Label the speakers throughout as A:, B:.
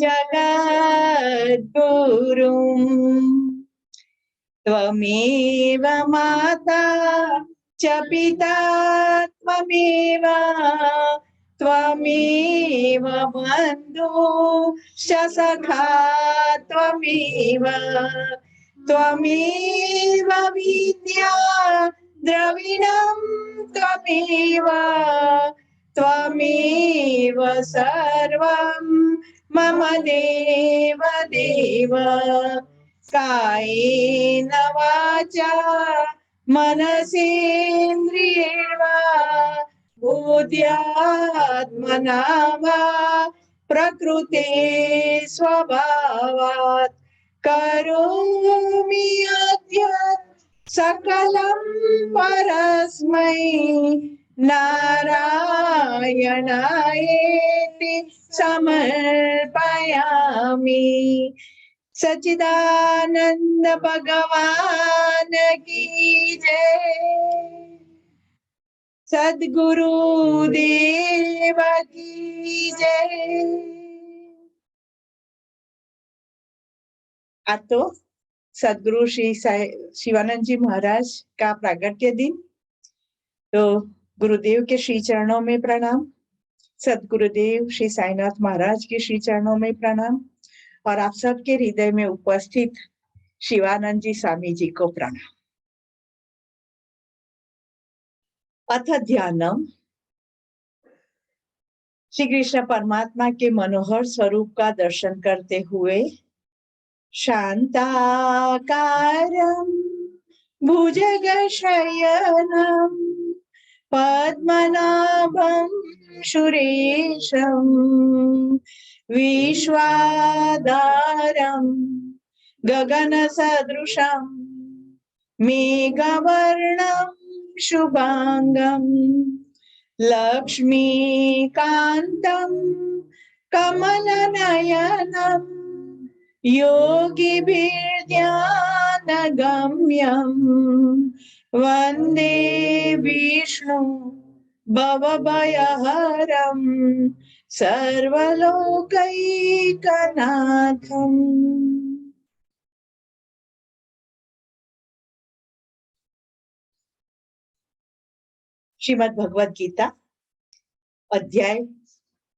A: जगद्गुरुम् त्वमेव माता च पिता त्वमेव त्वमेव बन्धु च सखा त्वमेव त्वमेव विद्या द्रविणं त्वमेव त्वमेव सर्वं मम देव देव कायेन वाचा मनसेन्द्रियेर्वा बुद्ध्यात्मना वा प्रकृते स्वभावात् करोमि अद्य सकलं परस्मै नारायणायेति समर्पयामि। सच्चिदानंद भगवान की जय। सद्गुरु देव की जय। आज तो सद्गुरु श्री शिवानंद जी महाराज का प्रागट्य दिन, तो गुरुदेव के श्री चरणों में प्रणाम। सद्गुरुदेव श्री साईनाथ महाराज के श्री चरणों में प्रणाम और आप सबके हृदय में उपस्थित शिवानंद जी स्वामी जी को प्रणाम। अथ ध्यानम। श्री कृष्ण परमात्मा के मनोहर स्वरूप का दर्शन करते हुए शांताकारं भुजगशयनं पद्मनाभं सुरेशं विश्वाधारं गगनसदृशं मेघवर्णं शुभांगं लक्ष्मीकान्तं कमलनयनं योगिभिर्ध्यानगम्यं वन्दे विष्णु भवभयहरं सर्वलोकैकनाथम्। श्रीमद् भगवद गीता अध्याय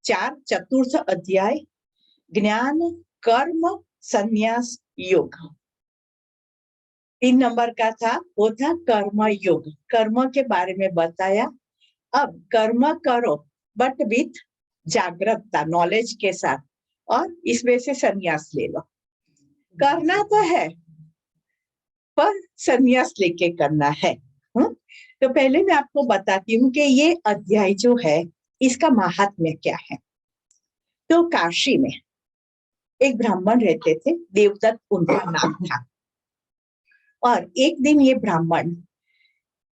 A: 4 चतुर्थ अध्याय ज्ञान कर्म संन्यास योग। 3 नंबर का था, वो था कर्म योग। कर्म के बारे में बताया। अब कर्म करो बट विथ जागरूकता, नॉलेज के साथ, और इसमें से संन्यास ले लो। करना तो है पर संन्यास लेके करना है। तो पहले मैं आपको बताती हूँ कि ये अध्याय जो है इसका महात्म्य क्या है। तो काशी में एक ब्राह्मण रहते थे, देवदत्त उनका नाम था। और एक दिन ये ब्राह्मण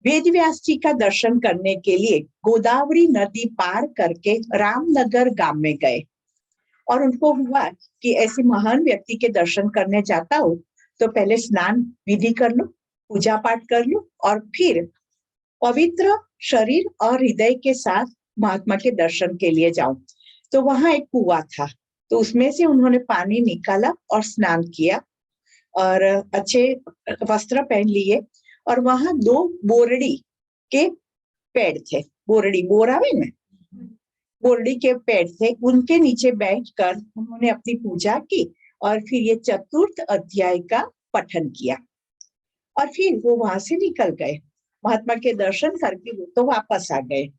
A: वेदव्यास जी का दर्शन करने के लिए गोदावरी नदी पार करके रामनगर गांव में गए और उनको हुआ कि ऐसे महान व्यक्ति के दर्शन करने जाता हूँ तो पहले स्नान विधि कर लो, पूजा पाठ कर लो और फिर पवित्र शरीर और हृदय के साथ महात्मा के दर्शन के लिए जाऊं। तो वहां एक कुआं था, तो उसमें से उन्होंने पानी निकाला और स्नान किया और अच्छे वस्त्र पहन लिए। और वहां 2 बोरड़ी के पेड़ थे, बोरड़ी बोरावे में बोरड़ी के पेड़ थे, उनके नीचे बैठकर उन्होंने अपनी पूजा की और फिर ये चतुर्थ अध्याय का पठन किया और फिर वो वहां से निकल गए। महात्मा के दर्शन करके वो तो वापस आ गए,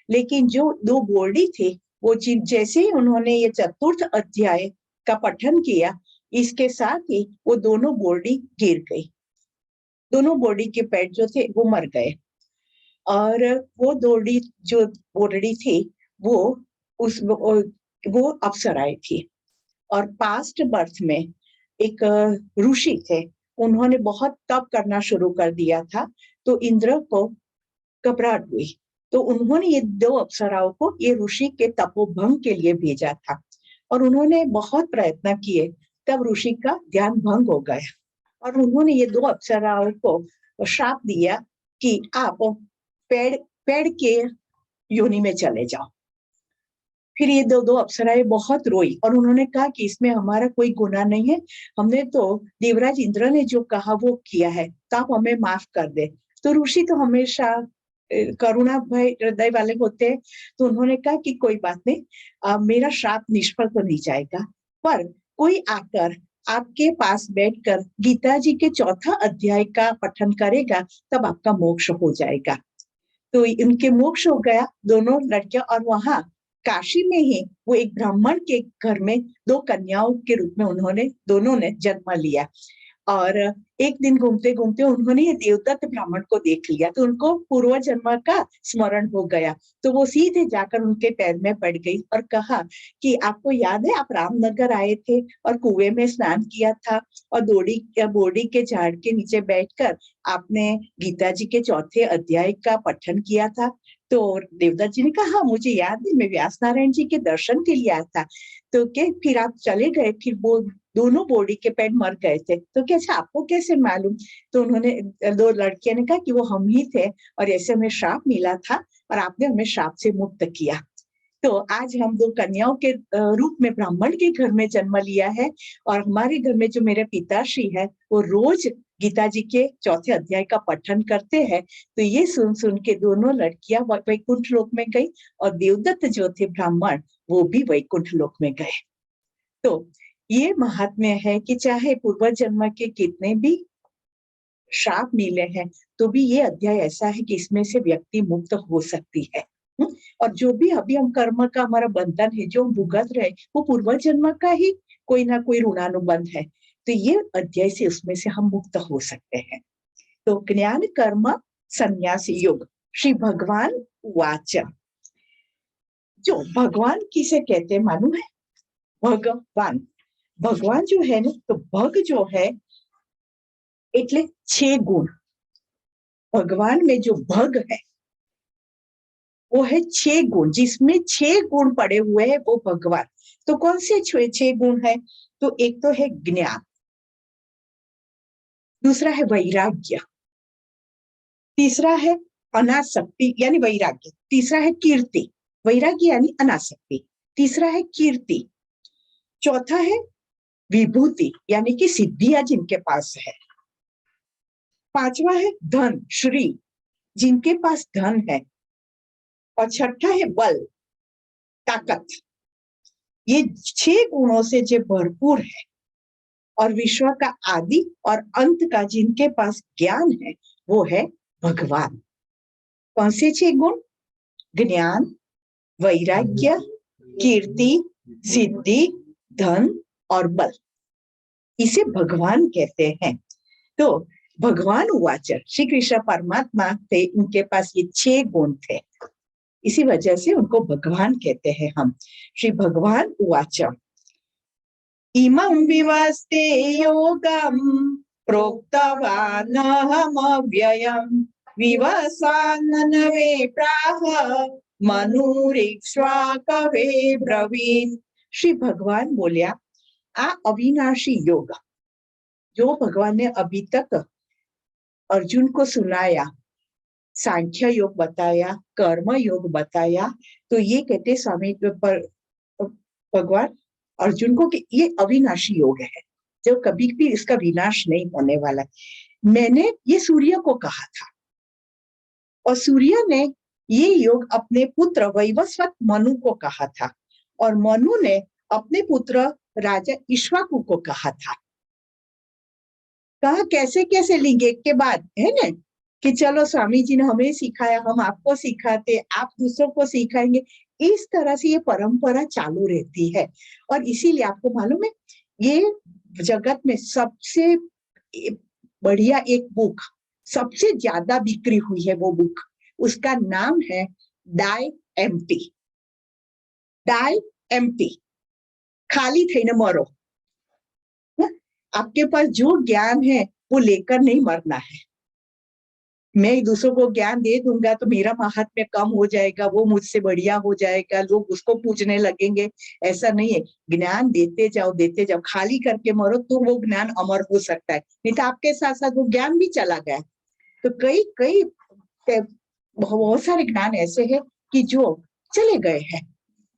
A: लेकिन जो 2 बोरडी थे वो जैसे ही उन्होंने ये चतुर्थ अध्याय का पठन किया, इसके साथ ही वो दोनों बोरडी गिर गई। दोनों बोरडी के पेड़ जो थे वो मर गए और वो जो बोरडी थी वो अप्सराएं थी। और पास्ट बर्थ में एक ऋषि थे, उन्होंने बहुत तप करना शुरू कर दिया था, तो इंद्र को घबराहट हुई, तो उन्होंने ये 2 अप्सराओं को ये ऋषि के तपोभंग के लिए भेजा था और उन्होंने बहुत प्रयत्न किए, तब ऋषि का ध्यान भंग हो गया और उन्होंने ये 2 अप्सराओं को श्राप दिया कि आप पेड़ के योनि में चले जाओ। फिर ये दो अप्सराएं बहुत रोई और उन्होंने कहा कि इसमें हमारा कोई गुनाह नहीं है, हमने तो देवराज इंद्र ने जो कहा वो किया है, तो आप हमें माफ कर दे। तो ऋषि तो हमेशा करुणा भय हृदय वाले होते हैं, तो उन्होंने कहा कि कोई बात नहीं, मेरा श्राप निष्फल तो नहीं जाएगा, पर कोई आकर आपके पास बैठकर गीता जी के 4था अध्याय का पठन करेगा तब आपका मोक्ष हो जाएगा। तो इनके मोक्ष हो गया दोनों लड़कियां, और वहां काशी में ही वो एक ब्राह्मण के घर में 2 कन्याओं के रूप में उन्होंने दोनों ने जन्म लिया। और एक दिन घूमते घूमते उन्होंने ये देवदत्त ब्राह्मण को देख लिया, तो उनको पूर्व जन्म का स्मरण हो गया। तो वो सीधे जाकर उनके पैर में पड़ गई और कहा कि आपको याद है आप रामनगर आए थे और कुएं में स्नान किया था और बोड़ी के झाड़ के नीचे बैठकर आपने गीता जी के 4थे अध्याय का पठन किया था। तो देवदत्त जी ने कहा हाँ मुझे याद है, मैं व्यास नारायण जी के दर्शन के लिए आया था। तो क्या फिर आप चले गए, फिर वो दोनों बोड़ी के पेड़ मर गए थे, तो क्या अच्छा आपको कैसे मालूम? तो उन्होंने 2 लड़कियों ने कहा कि वो हम ही थे और ऐसे हमें श्राप मिला था और आपने हमें श्राप से मुक्त किया। तो आज हम 2 कन्याओं के रूप में ब्राह्मण के घर में जन्म लिया है और हमारे घर में जो मेरे पिताश्री है वो रोज गीता जी के 4थे अध्याय का पठन करते हैं। तो ये सुन सुन के दोनों लड़कियां वैकुंठ लोक में गई और देवदत्त जो थे ब्राह्मण वो भी वैकुंठ लोक में गए। तो ये महात्म्य है कि चाहे पूर्व जन्म के कितने भी श्राप मिले हैं तो भी ये अध्याय ऐसा है कि इसमें से व्यक्ति मुक्त हो सकती है। और जो भी अभी हम कर्म का हमारा बंधन है जो हम भुगत रहे वो पूर्व जन्म का ही कोई ना कोई ऋणानुबंध है, तो ये अध्याय से उसमें से हम मुक्त हो सकते हैं। तो ज्ञान कर्म संन्यास योग श्री भगवान वाच। जो भगवान किसे कहते हैं मालूम है? भगवान, भगवान जो है ना, तो भग जो है એટલે 6 गुण। भगवान में जो भग है वो है 6 गुण, जिसमें 6 गुण पड़े हुए हैं वो भगवान। तो कौन से 6 गुण है? तो एक तो है ज्ञान, दूसरा है वैराग्य, तीसरा है अनासक्ति यानी वैराग्य, तीसरा है कीर्ति, वैराग्य यानी अनासक्ति, तीसरा है कीर्ति, चौथा है विभूति यानी कि सिद्धियां जिनके पास है, पांचवा है धन श्री जिनके पास धन है, और छठा है बल ताकत। ये 6 गुणों से जो भरपूर है और विश्व का आदि और अंत का जिनके पास ज्ञान है वो है भगवान। कौन से 6 गुण? ज्ञान, वैराग्य, कीर्ति, सिद्धि, धन और बल, इसे भगवान कहते हैं। तो भगवान उवाच, श्री कृष्ण परमात्मा थे, उनके पास ये 6 गुण थे, इसी वजह से उनको भगवान कहते हैं हम। श्री भगवान उवाच इमं विवस्ते योगं प्रोक्तवानहमव्ययं विवस्वाननवे प्राह मनुरिक्ष्वाकवे ब्रवीत। श्री भगवान बोलिया आ अविनाशी योग जो भगवान ने अभी तक अर्जुन को सुनाया, सांख्य योग बताया, कर्म योग बताया, तो ये कहते स्वामी पर भगवान अर्जुन को कि ये अविनाशी योग है जो कभी भी इसका विनाश नहीं होने वाला है। मैंने ये सूर्य को कहा था और सूर्य ने ये योग अपने पुत्र वैवस्वत मनु को कहा था और मनु ने अपने पुत्र राजा इक्ष्वाकु को कहा था। कहा कैसे कैसे लिंगे के बाद है ना कि चलो स्वामी जी ने हमें सिखाया, हम आपको सिखाते, आप दूसरों को सिखाएंगे, इस तरह से ये परंपरा चालू रहती है। और इसीलिए आपको मालूम है ये जगत में सबसे बढ़िया एक बुक, सबसे ज्यादा बिक्री हुई है वो बुक, उसका नाम है डाई एम्प्टी। डाई एम्प्टी, खाली थईने मरो। आपके पास जो ज्ञान है वो लेकर नहीं मरना है। मैं दूसरों को ज्ञान दे दूंगा तो मेरा महात्म्य कम हो जाएगा, वो मुझसे बढ़िया हो जाएगा, लोग उसको पूजने लगेंगे, ऐसा नहीं है। ज्ञान देते जाओ, खाली करके मरो तो वो ज्ञान अमर हो सकता है, नहीं तो आपके साथ साथ वो ज्ञान भी चला गया। तो कई बहुत सारे ज्ञान ऐसे हैं कि जो चले गए हैं,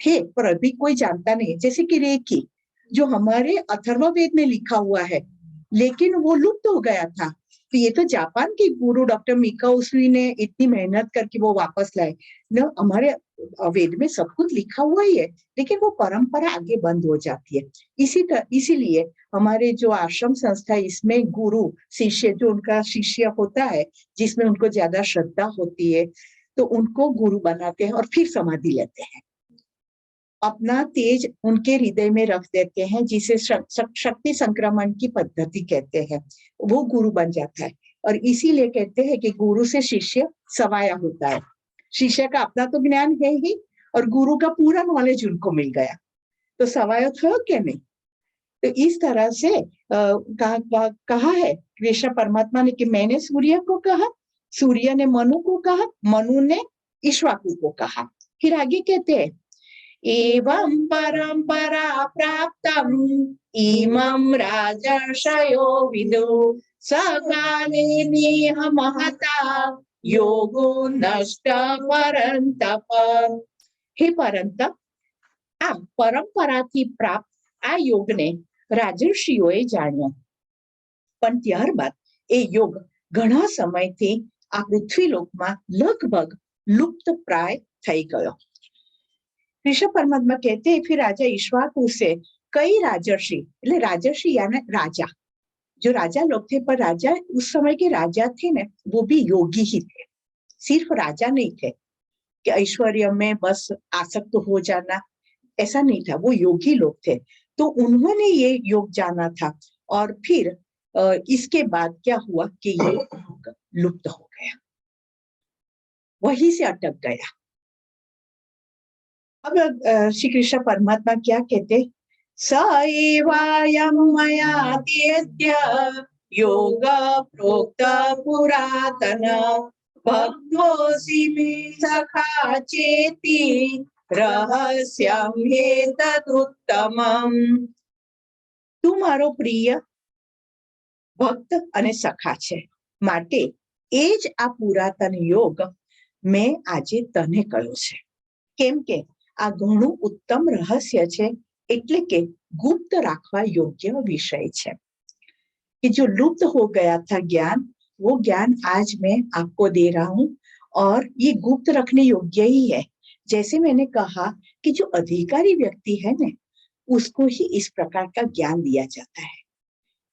A: थे पर अभी कोई जानता नहीं है। जैसे कि रेकी जो हमारे अथर्ववेद में लिखा हुआ है, लेकिन वो लुप्त हो गया था। तो ये तो जापान की गुरु डॉक्टर मिका उसुई ने इतनी मेहनत करके वो वापस लाए न। हमारे वेद में सब कुछ लिखा हुआ ही है, लेकिन वो परंपरा आगे बंद हो जाती है। इसीलिए हमारे जो आश्रम संस्था है, इसमें गुरु शिष्य, जो उनका शिष्य होता है जिसमें उनको ज्यादा श्रद्धा होती है, तो उनको गुरु बनाते हैं और फिर समाधि लेते हैं। अपना तेज उनके हृदय में रख देते हैं, जिसे शक्ति संक्रमण की पद्धति कहते हैं। वो गुरु बन जाता है। और इसीलिए कहते हैं कि गुरु से शिष्य सवाया होता है। शिष्य का अपना तो ज्ञान है ही, और गुरु का पूरा नॉलेज उनको मिल गया, तो सवाया हो क्या नहीं। तो इस तरह से कहा है कृष्ण परमात्मा ने कि मैंने सूर्य को कहा, सूर्य ने मनु को कहा, मनु ने इक्ष्वाकु को कहा। फिर आगे कहते हैं एवं परंपरा प्राप्तम इमं राजर्षयो विदु सकाले नेह महता योगो नष्ट परंतप। हे परंतप, આ પરંપરાથી પ્રાપ્ત આ યોગને રાજર્ષિઓએ જાણ્યો, પણ ત્યારબાદ એ યોગ ઘણા સમયથી આ પૃથ્વીલોકમાં લગભગ લુપ્ત પ્રાય થઈ ગયો। कृष्ण परमात्मा कहते हैं फिर राजा इक्ष्वाकु से कई राजर्षि, એટલે राजर्षि यानी राजा, जो राजा लोग थे, पर राजा उस समय के राजा थे ना, वो भी योगी ही थे, सिर्फ राजा नहीं थे कि ऐश्वर्य में बस आसक्त हो जाना, ऐसा नहीं था। वो योगी लोग थे, तो उन्होंने ये योग जाना था। और फिर इसके बाद क्या हुआ कि ये योग लुप्त हो गया, वहीं से अटक गया। अब श्री कृष्ण परमात्मा क्या कहते, स एवायं मया तेद्य योग प्रोक्त पुरातन भक्तोऽसि मे सखा चेति रहस्यं हेतदुत्तमम्। તું મારો પ્રિય ભક્ત અને સખા છે, માટે એ જ આ પુરાતન યોગ મેં આજે તને કહ્યો છે। કેમ કે આ ઘણું ઉત્તમ રહસ્ય છે, એટલે કે ગુપ્ત રાખવા યોગ્ય વિષય છે। कि जो लुप्त हो गया था ज्ञान, वो ज्ञान आज मैं आपको दे रहा हूं, और ये गुप्त रखने योग्य ही है। जैसे मैंने कहा कि जो अधिकारी व्यक्ति है ना, उसको ही इस प्रकार का ज्ञान दिया जाता है।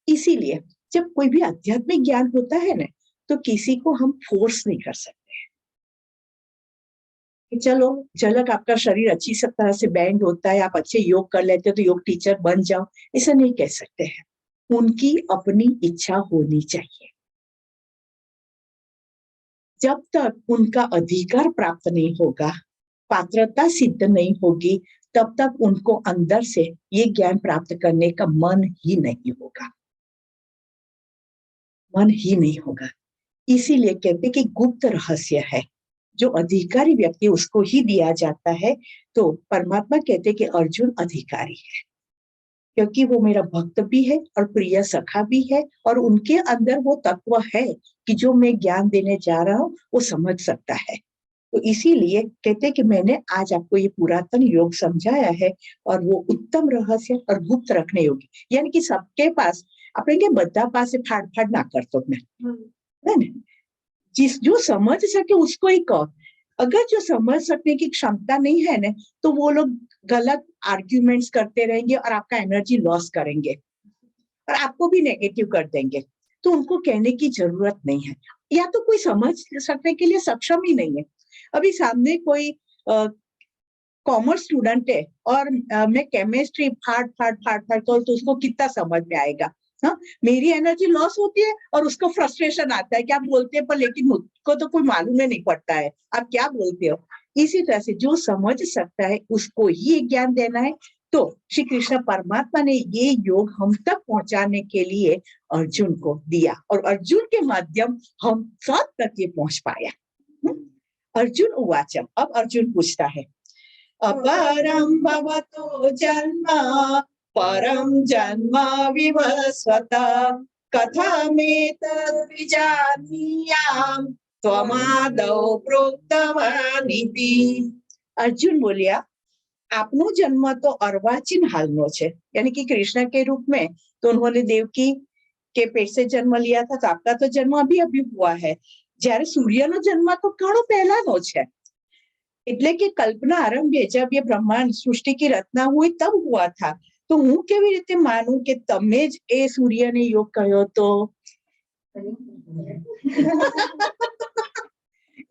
A: इसीलिए जब कोई भी आध्यात्मिक ज्ञान होता है ना, तो किसी को हम फोर्स नहीं कर सकते कि चलो झलक आपका शरीर अच्छी तरह से बैंड होता है, आप अच्छे योग कर लेते हो तो योग टीचर बन जाओ, ऐसा नहीं कह सकते हैं। उनकी अपनी इच्छा होनी चाहिए। जब तक उनका अधिकार प्राप्त नहीं होगा, पात्रता सिद्ध नहीं होगी, तब तक उनको अंदर से ये ज्ञान प्राप्त करने का मन ही नहीं होगा, मन ही नहीं होगा। इसीलिए कहते कि गुप्त रहस्य है, जो अधिकारी व्यक्ति उसको ही दिया जाता है। तो परमात्मा कहते कि अर्जुन अधिकारी है, क्योंकि वो मेरा भक्त भी है और प्रिय सखा भी है, और उनके अंदर वो तत्व है कि जो मैं ज्ञान देने जा रहा हूं वो समझ सकता है। तो इसीलिए कहते कि मैंने आज आपको ये पुरातन योग समझाया है, और वो उत्तम रहस्य और गुप्त रखने योग्य, यानी कि सबके पास આપણે કે બધા પાસે ફાડ ના કરતો ને, जिस जो समझ सके उसको ही कहो। अगर जो समझ सकने की क्षमता नहीं है ना, तो वो लोग गलत आर्ग्यूमेंट्स करते रहेंगे और आपका एनर्जी लॉस करेंगे और आपको भी नेगेटिव कर देंगे। तो उनको कहने की जरूरत नहीं है, या तो कोई समझ सकने के लिए सक्षम ही नहीं है। अभी सामने कोई कॉमर्स स्टूडेंट है और मैं केमिस्ट्री फाड़ तो उसको कितना समझ में आएगा। हाँ, मेरी एनर्जी लॉस होती है और उसको फ्रस्ट्रेशन आता है, क्या बोलते हैं पर, लेकिन मुझको तो कोई मालूम ही नहीं पड़ता है आप क्या बोलते हो। इसी तरह से जो समझ सकता है उसको ही ज्ञान देना है। तो श्री कृष्ण परमात्मा ने ये योग हम तक पहुंचाने के लिए अर्जुन को दिया, और अर्जुन के माध्यम हम सब तक ये पहुंच पाया। अर्जुन उवाच, अब अर्जुन पूछता है, अपरं भवतो जन्म परं जन्म विवस्वत कथमेतद् विजानीयाम् त्वमादौ प्रोक्तवानिति। अर्जुन बोलिया, आपनो जन्म तो अर्वाचीन हालनो छे, यानी कि कृष्ण के रूप में तो उन्होंने देवकी के पेट से जन्म लिया था, तो आपका तो जन्म अभी अभी हुआ है। જ્યારે સૂર્યનો જન્મ તો ઘણો પહેલાનો છે, એટલે કે કલ્પના આરંભે जब ये ब्रह्मांड सृष्टि की रचना हुई तब हुआ था। तो હું કેવી રીતે માનું કે તમે જ એ સૂર્યને યોગ કહ્યો તો?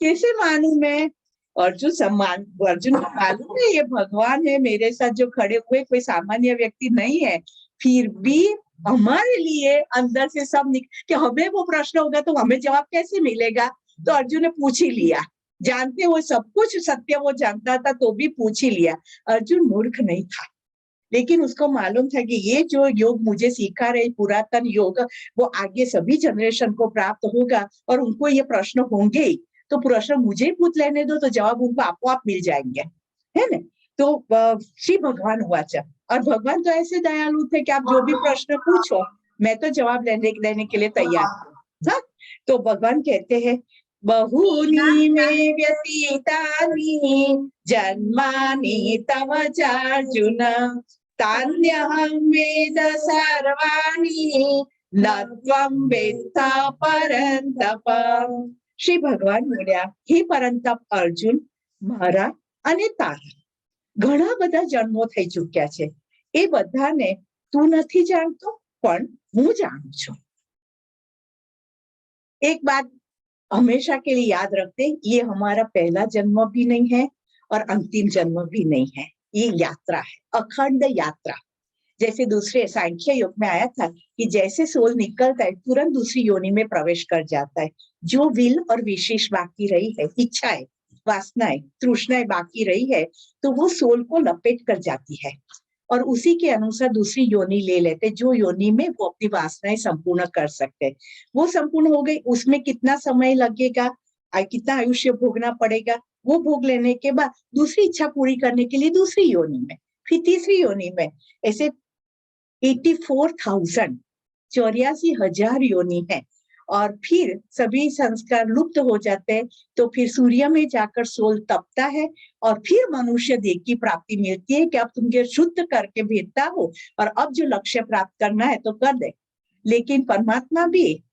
A: कैसे मानूं मैं? अर्जुन सम्मान, अर्जुन को मालूम है ये भगवान है मेरे साथ जो खड़े हुए, कोई सामान्य व्यक्ति नहीं है। फिर भी हमारे लिए अंदर से सब कि हमें वो प्रश्न होगा तो हमें जवाब कैसे मिलेगा? तो अर्जुन ने पूछ ही लिया, जानते वो सब कुछ सत्य वो जानता था तो भी पूछ ही लिया। अर्जुन मूर्ख नहीं था, लेकिन उसको मालूम था कि ये जो योग मुझे सिखा रहे पुरातन योग, वो आगे सभी जनरेशन को प्राप्त होगा और उनको ये प्रश्न होंगे ही। तो प्रश्न मुझे ही पूछ लेने दो तो जवाब उनको आपो-आप मिल जाएंगे, है ना? तो श्री भगवान वाचा, और भगवान तो ऐसे दयालु थे कि आप जो भी प्रश्न पूछो मैं तो जवाब देने के लिए तैयार हूँ। हाँ? तो भगवान कहते हैं, बहूनि मे व्यतीतानि जन्मानि तव चार्जुन तान्यहं वेद सर्वाणि न त्वं वेत्था परन्तप। શ્રી ભગવાન બોલ્યા, હે પરંતપ અર્જુન, મારા અને તારા ઘણા બધા જન્મો થઈ ચૂક્યા છે, એ બધાને તું નથી જાણતો પણ હું જાણું છું। एक बात हमेशा के लिए याद रखते, ये हमारा पहला जन्म भी नहीं है और अंतिम जन्म भी नहीं है, ये यात्रा है, अखंड यात्रा। जैसे दूसरे सांख्य योग में आया था कि जैसे सोल निकलता है तुरंत दूसरी योनि में प्रवेश कर जाता है। जो विल और विशेष बाकी रही है, इच्छाएं, वासनाएं, तृष्णाएं बाकी रही है, तो वो सोल को लपेट कर जाती है और उसी के अनुसार दूसरी योनि ले लेते, जो योनि में वो अपनी वासनाएं संपूर्ण कर सकते। वो संपूर्ण हो गई, उसमें कितना समय लगेगा, कितना आयुष्य भोगना पड़ेगा, वो भोग लेने के बाद दूसरी इच्छा पूरी करने के लिए दूसरी योनि में, फिर तीसरी योनि में, ऐसे 84,000 योनि है। और फिर सभी संस्कार लुप्त हो जाते हैं, तो फिर सूर्य में जाकर सोल तपता है और फिर मनुष्य देह की प्राप्ति मिलती है कि अब तुम ये शुद्ध करके भेजता हो और अब जो लक्ष्य प्राप्त करना है तो कर दे। लेकिन परमात्मा भी,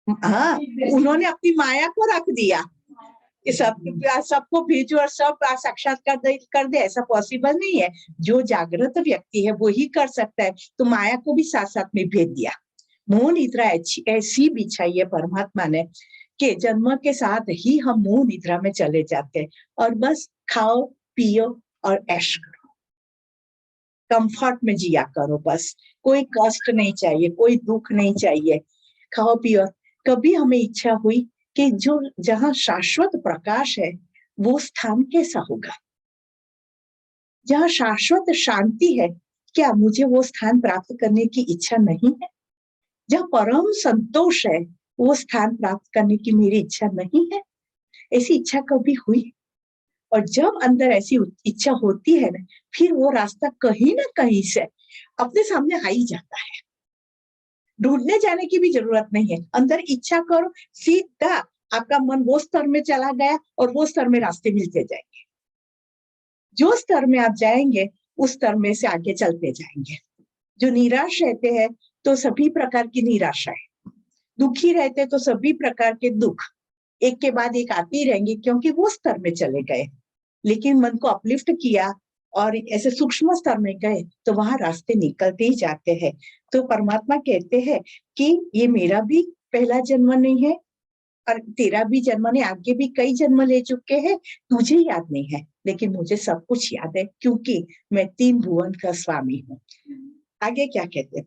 A: हाँ, उन्होंने अपनी माया को रख दिया कि सबको भेजो और सब साक्षात्कार कर दे, ऐसा पॉसिबल नहीं है। जो जागृत व्यक्ति है वो ही कर सकता है, तो माया को भी साथ साथ में भेज दिया। मोह निद्रा ऐसी बिछाई है परमात्मा ने कि जन्म के साथ ही हम मोह निद्रा में चले जाते हैं और बस खाओ पियो और ऐश करो, कंफर्ट में जिया करो, बस कोई कष्ट नहीं चाहिए, कोई दुख नहीं चाहिए, खाओ पियो। कभी हमें इच्छा हुई कि जो जहां शाश्वत प्रकाश है वो स्थान कैसा होगा, जहां शाश्वत शांति है, क्या मुझे वो स्थान प्राप्त करने की इच्छा नहीं है? जहाँ परम संतोष है वो स्थान प्राप्त करने की मेरी इच्छा नहीं है? ऐसी इच्छा कभी हुई? और जब अंदर ऐसी इच्छा होती है ना, फिर वो रास्ता कहीं ना कहीं से अपने सामने आ ही जाता है, ढूंढने जाने की भी जरूरत नहीं है। अंदर इच्छा करो, सीधा आपका मन वो स्तर में चला गया और वो स्तर में रास्ते मिलते जाएंगे। जो स्तर में आप जाएंगे उस स्तर में से आगे चलते जाएंगे। जो निराश रहते हैं तो सभी प्रकार की निराशा है, दुखी रहते तो सभी प्रकार के दुख एक के बाद एक आते ही रहेंगे, क्योंकि वो स्तर में चले गए। लेकिन मन को अपलिफ्ट किया और ऐसे सूक्ष्म स्तर में गए तो वहां रास्ते निकलते ही जाते हैं। तो परमात्मा कहते हैं कि ये मेरा भी पहला जन्म नहीं है और तेरा भी जन्म नहीं, आगे भी कई जन्म ले चुके हैं, तुझे याद नहीं है, लेकिन मुझे सब कुछ याद है क्योंकि मैं 3 भुवन का स्वामी हूँ। आगे क्या कहते हैं,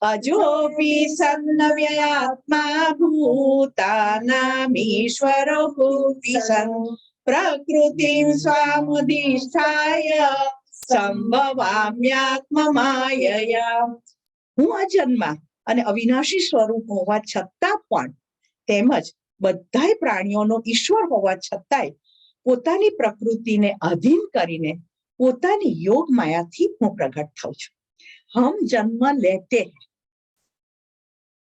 A: अजोऽपि सन्नव्ययात्मा भूतानामीश्वरो भूति सन् प्रकृतिं स्वामधिष्ठाय संभवाम्यात्ममायया। હું અજન્મા અને અવિનાશી સ્વરૂપ હોવા છતાં પણ તેમજ બધાય પ્રાણીઓનો ઈશ્વર હોવા છતાંય પોતાની પ્રકૃતિને અધીન કરીને પોતાની યોગ માયાથી હું પ્રગટ થાઉં છું। हम जन्म लेते हैं,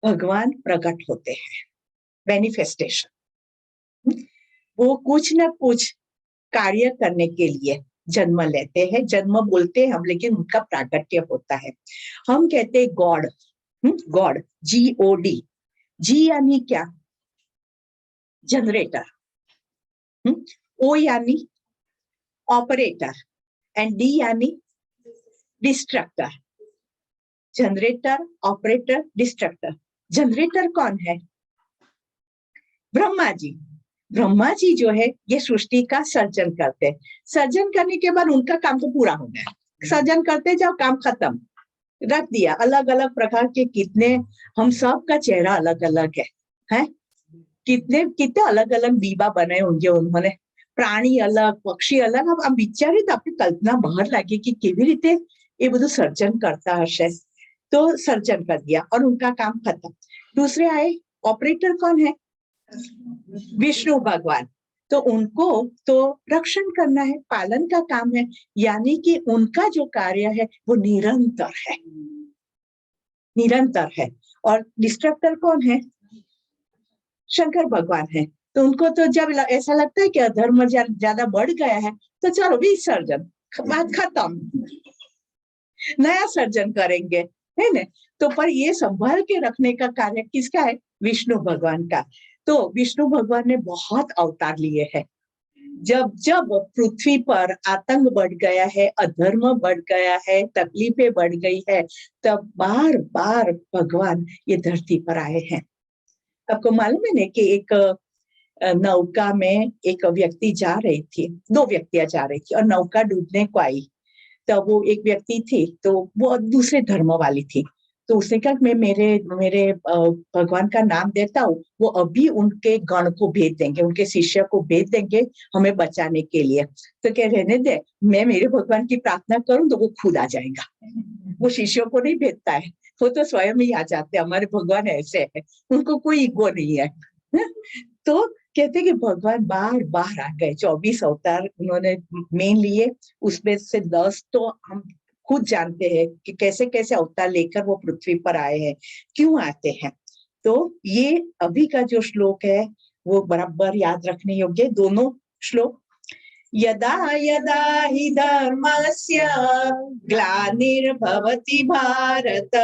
A: भगवान प्रकट होते हैं, मैनिफेस्टेशन। वो कुछ न कुछ कार्य करने के लिए जन्म लेते हैं। जन्म बोलते हैं हम, लेकिन उनका प्राकट्य होता है। हम कहते हैं गॉड, गॉड, GOD। जी यानी क्या? जनरेटर, ओ यानी ऑपरेटर, एंड डी यानी destructor. Generator, operator, destructor. Generator कौन है? ब्रह्मा जी। ब्रह्मा जी जो है ये सृष्टि का सर्जन करते हैं। सर्जन करने के बाद उनका काम तो पूरा हो गया, सर्जन करते जाओ, काम खत्म, रख दिया। अलग अलग प्रकार के कितने, हम सब का चेहरा अलग अलग है? कितने कितने अलग अलग दीवा बनाए होंगे उन्होंने, प्राणी अलग, पक्षी अलग। अब આમ વિચારી તો આપણી કલ્પના બહાર લાગે कि કેવી રીતે એ બધું સર્જન करता હશે। तो सर्जन कर दिया और उनका काम खत्म। दूसरे आए ऑपरेटर, कौन है? विष्णु भगवान। तो उनको तो रक्षण करना है, पालन का काम है, यानी कि उनका जो कार्य है वो निरंतर है, निरंतर है। और डिस्ट्रक्टर कौन है? शंकर भगवान है। तो उनको तो जब ऐसा लगता है कि अधर्म ज्यादा बढ़ गया है तो चलो विसर्जन, बात खत्म, नया सर्जन करेंगे, है ना। तो पर ये संभाल के रखने का कार्य किसका है? विष्णु भगवान का। तो विष्णु भगवान ने बहुत अवतार लिए हैं। जब जब पृथ्वी पर आतंक बढ़ गया है, अधर्म बढ़ गया है, तकलीफें बढ़ गई है, तब बार बार भगवान ये धरती पर आए हैं। आपको मालूम है ना कि एक नौका में एक व्यक्ति जा रही थी, 2 व्यक्तियां जा रही थी और नौका डूबने को आई। तो वो एक व्यक्ति थी, तो वो दूसरे धर्म वाली थी। तो उसने कहा मैं मेरे मेरे भगवान का नाम देता हूँ, वो अभी उनके गण को भेज देंगे, उनके शिष्य को भेज देंगे हमें बचाने के लिए। तो कह रहने दे, मैं मेरे भगवान की प्रार्थना करूं तो वो खुद आ जाएगा। वो शिष्यों को नहीं भेजता है, वो तो स्वयं ही आ जाते हैं। हमारे भगवान ऐसे है, उनको कोई ईगो नहीं है। तो कहते कि भगवान बार बार आ गए, 24 अवतार उन्होंने मेन लिए, उसमें से 10 तो हम खुद जानते हैं कि कैसे कैसे अवतार लेकर वो पृथ्वी पर आए हैं, क्यों आते हैं। तो ये अभी का जो श्लोक है वो बराबर याद रखने योग्य, दोनों श्लोक। यदा यदा हि धर्मस्य ग्लानिर्भवति भारत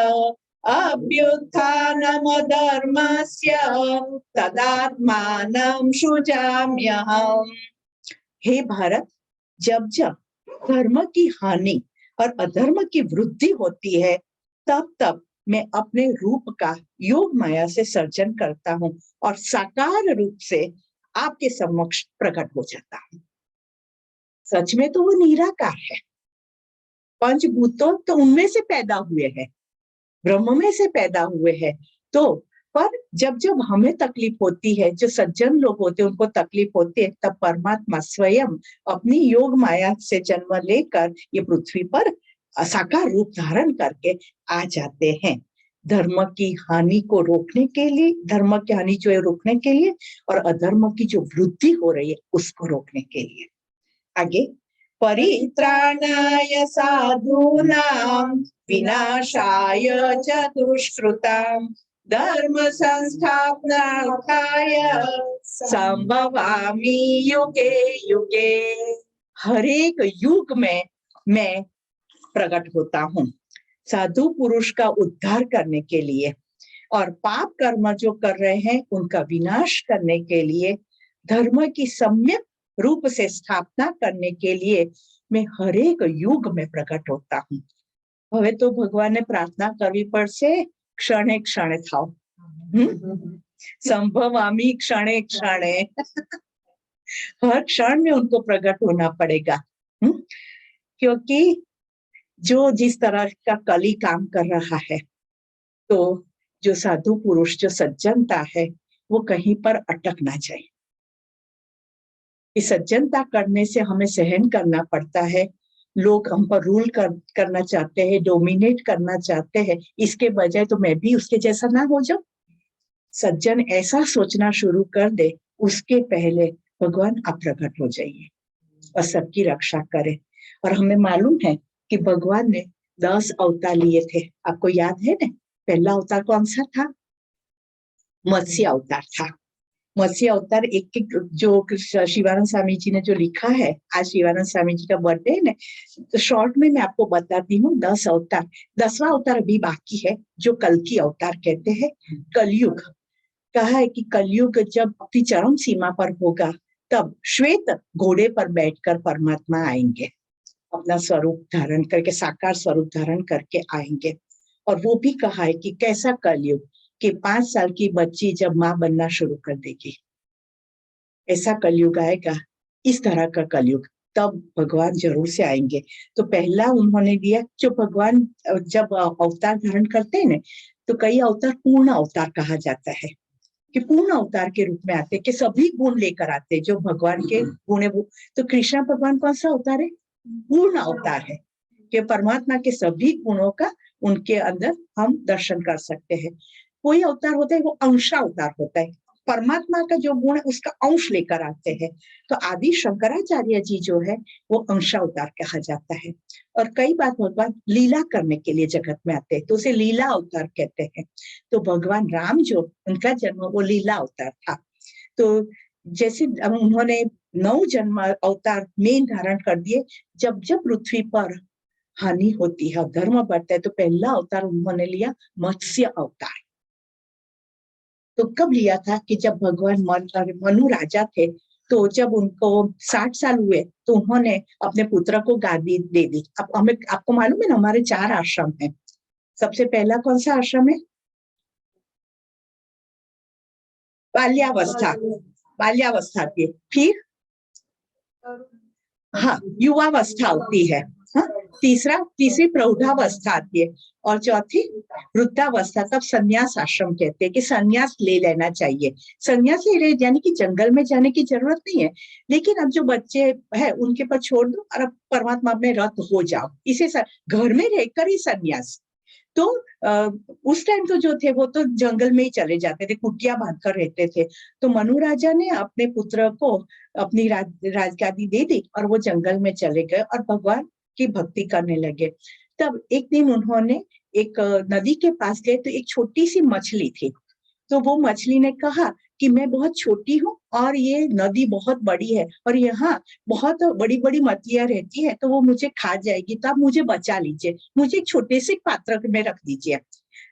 A: अभ्युत्थानमधर्मस्य तदात्मानं सृजाम्यहम्। हे भारत, जब जब धर्म की हानि और अधर्म की वृद्धि होती है, तब तब मैं अपने रूप का योग माया से सर्जन करता हूँ और साकार रूप से आपके समक्ष प्रकट हो जाता हूँ। सच में तो वो निराकार है, पंचभूतों तो उनमें से पैदा हुए हैं, ब्रह्म में से पैदा हुए हैं। तो पर जब जब हमें तकलीफ होती है, जो सज्जन लोग होते हैं उनको तकलीफ होती है, तब परमात्मा स्वयं अपनी योग माया से जन्म लेकर ये पृथ्वी पर साकार रूप धारण करके आ जाते हैं, धर्म की हानि को रोकने के लिए, धर्म की हानि जो है रोकने के लिए, और अधर्म की जो वृद्धि हो रही है उसको रोकने के लिए। आगे, परित्राणाय साधूनां विनाशाय च दुष्कृतां धर्म संस्थापनार्थाय संभवामि युगे युगे। हर एक युग में मैं प्रकट होता हूँ साधु पुरुष का उद्धार करने के लिए, और पाप कर्म जो कर रहे हैं उनका विनाश करने के लिए, धर्म की सम्यक रूप से स्थापना करने के लिए मैं हर एक युग में प्रकट होता हूँ। હવે તો ભગવાનને પ્રાર્થના કરવી પડશે, ક્ષણે ક્ષણે થાઓ, संभवामि क्षणे क्षणे। हर क्षण में उनको प्रकट होना पड़ेगा, क्योंकि जो जिस तरह का कली काम कर रहा है, तो जो साधु पुरुष, जो सज्जनता है, वो कहीं पर अटक ना जाए। इस सज्जनता करने से हमें सहन करना पड़ता है, लोग हम पर रूल करना चाहते हैं, डोमिनेट करना चाहते हैं, इसके बजाय तो मैं भी उसके जैसा ना हो जाऊं। सज्जन ऐसा सोचना शुरू कर दे, उसके पहले भगवान आप प्रकट हो जाइए और सबकी रक्षा करें। और हमें मालूम है कि भगवान ने 10 अवतार लिए थे, आपको याद है ना? पहला अवतार कौन सा था? मत्स्य अवतार था। मत्स्य अवतार एक एक जो शिवानंद स्वामी जी ने जो लिखा है, आज शिवानंद स्वामी जी का बर्थडे है ना, तो शॉर्ट में मैं आपको बताती हूँ 10 अवतार। 10वां अवतार अभी बाकी है, जो कल्कि अवतार कहते हैं। कलयुग कहा है कि कलयुग जब अपनी चरम सीमा पर होगा, तब श्वेत घोड़े पर बैठकर परमात्मा आएंगे, अपना स्वरूप धारण करके, साकार स्वरूप धारण करके आएंगे। और वो भी कहा है कि कैसा कलयुग कि 5 साल की बच्ची जब माँ बनना शुरू कर देगी, ऐसा कलयुग आएगा, इस तरह का कलयुग, तब भगवान जरूर से आएंगे। तो पहला उन्होंने दिया, जो भगवान जब अवतार धारण करते हैं ना, तो कई अवतार पूर्ण अवतार कहा जाता है, कि पूर्ण अवतार के रूप में आते, कि सभी गुण लेकर आते जो भगवान के गुण है। वो तो कृष्ण भगवान कौन सा अवतार है? पूर्ण अवतार है, कि परमात्मा के सभी गुणों का उनके अंदर हम दर्शन कर सकते हैं। कोई अवतार होता है वो अंशावतार होता है, परमात्मा का जो गुण है उसका अंश लेकर आते हैं। तो आदि शंकराचार्य जी जो है वो अंशावतार कहा जाता है। और कई बार भगवान लीला करने के लिए जगत में आते हैं, तो उसे लीला अवतार कहते हैं। तो भगवान राम जो उनका जन्म वो लीला अवतार था। तो जैसे उन्होंने 9 जन्म अवतार में धारण कर दिए। जब जब पृथ्वी पर हानि होती है, धर्म बढ़ता है, तो पहला अवतार उन्होंने लिया मत्स्य अवतार। तो कब लिया था? कि जब भगवान मनु राजा थे, तो जब उनको 60 साल हुए, तो उन्होंने अपने पुत्र को गादी दे दी। अब हमें, आपको मालूम है ना, हमारे 4 आश्रम हैं। सबसे पहला कौन सा आश्रम है? बाल्यावस्था, बाल्यावस्था की, फिर हाँ युवावस्था होती है, हाँ, तीसरी प्रौढ़ावस्था आती है, और चौथी वृद्धावस्था। तब संन्यास आश्रम कहते हैं कि संन्यास ले लेना चाहिए। संन्यास ले ले यानी कि जंगल में जाने की जरूरत नहीं है, लेकिन अब जो बच्चे हैं उनके पर छोड़ दो और अब परमात्मा में रत हो जाओ, इसे घर में रहकर ही संन्यास। तो उस टाइम तो जो थे वो तो जंगल में ही चले जाते थे, कुटिया बांधकर रहते थे। तो मनु राजा ने अपने पुत्र को अपनी राजगादी दे दी और वो जंगल में चले गए और भगवान की भक्ति करने लगे। तब एक दिन उन्होंने एक नदी के पास गए, तो एक छोटी सी मछली थी। तो वो मछली ने कहा कि मैं बहुत छोटी हूँ और ये नदी बहुत बड़ी है और यहाँ बहुत बड़ी बड़ी मछलियां रहती है, तो वो मुझे खा जाएगी, तो आप मुझे बचा लीजिए, मुझे एक छोटे से पात्र में रख दीजिए।